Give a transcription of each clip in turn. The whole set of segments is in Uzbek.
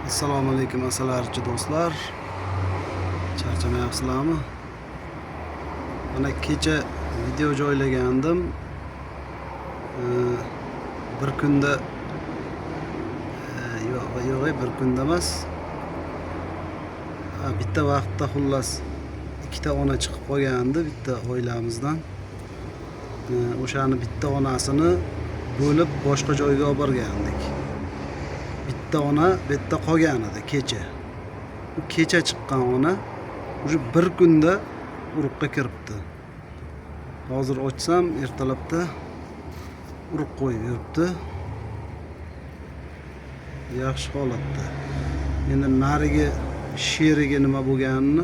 Assalomu alaykum asalarichi do'stlar. Charchamayapsizlarmi? Mana kecha video joylagandim. Bir kunda yo'q, bir kunda emas. Bitta vaqtda xullas ikkita ona chiqib qolgandi bitta oilamizdan. O'shani bitta onasini bo'lib boshqa joyga olib borgandik. Bitta ona bu yerda qolgan edi kecha. Bu kecha chiqqan ona o'sha bir kunda urug'ga kiribdi. Hozir ochsam ertalabda urug' qo'yib yuribdi. Yaxshi holatda. Endi narigi sheriga nima bo'lganini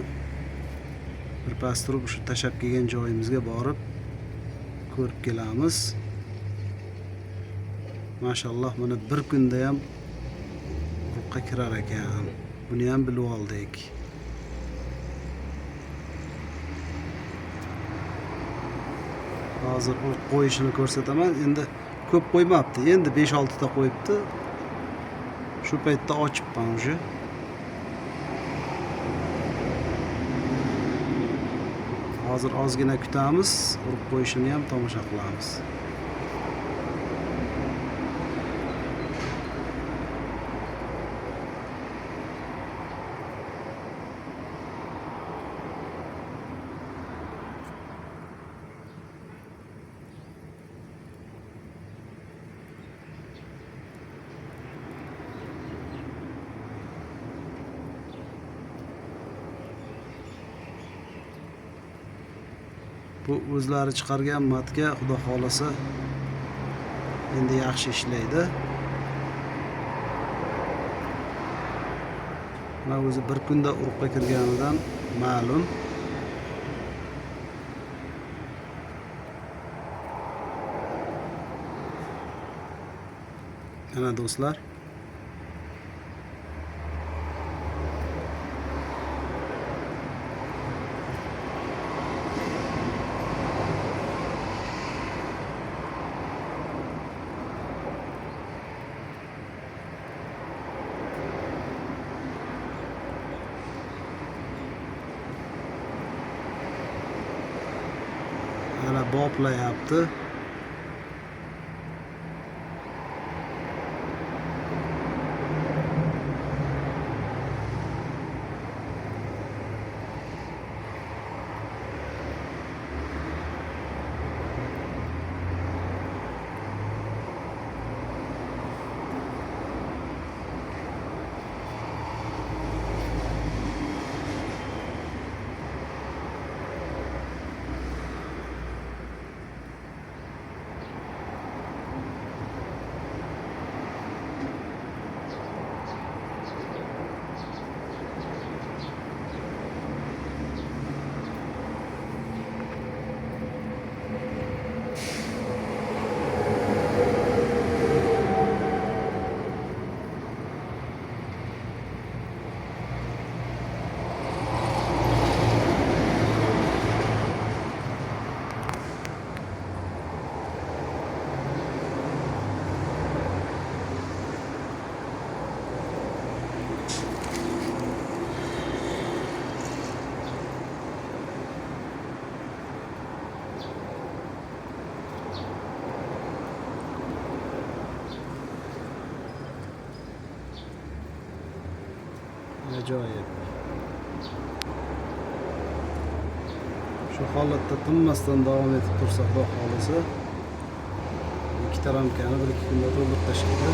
birpas turib o'sha tashab kelgan joyimizga borib ko'rib kelamiz. Mashalloh, mana bir kunda ham urug'ga kirar ekan. Buni ham bilib oldik. Hozir urug' qo'yishini ko'rsataman. Endi ko'p qo'ymabdi. Endi 5-6 ta qo'yibdi. Shu paytda ochibman o'sha. Hozir ozgina kutamiz, urug' qo'yishini ham tomosha qilamiz. Bu o'zlari chiqargan matka xudo xolasa endi yaxshi ishlaydi. Mana o'zi bir kunda urug'ga kirganidan ma'lum. Mana do'stlar, mana boplayapti. Ajoyib. Shu holatda tinmasdan davom etib tursa xudo xolasa ikkita ramkani 1-2 kunda to'ldirib tashlaydi.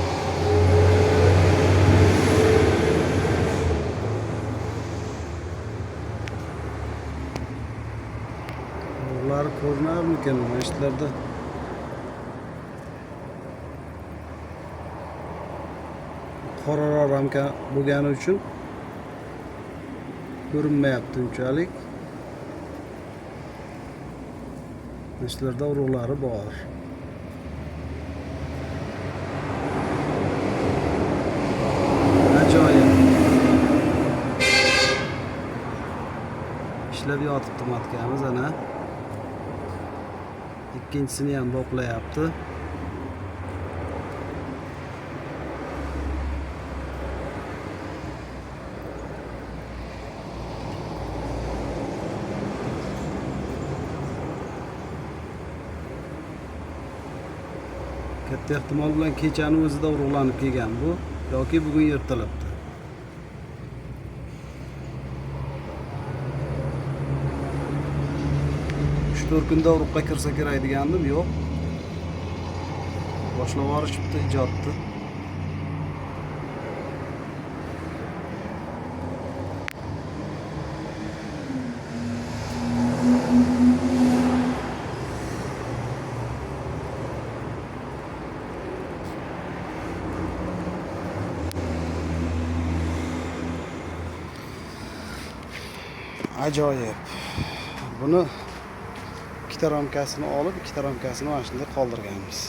Ular ko'rinarmikan mashitlarda? Qoraroq ramka bo'lgani uchun ko'rinmayapti unchalik. Ishlarda urug'lari bor. Ajoyib. Ishlab yotibdi matkamiz ana. Ikkinchisini ham boplayapti. katta ehtimol bilan kechani o'zida urug'lanib kelgan bu yoki bugun ertalabda. Uch 4 kunda urug'ga kirsa kerak degandim, yo'q. Boshlab yuborishibdi ijodni. Ajoyib. Buni ikkita ramkasini olib, ikkita ramkasini mana shunday qoldirganmiz.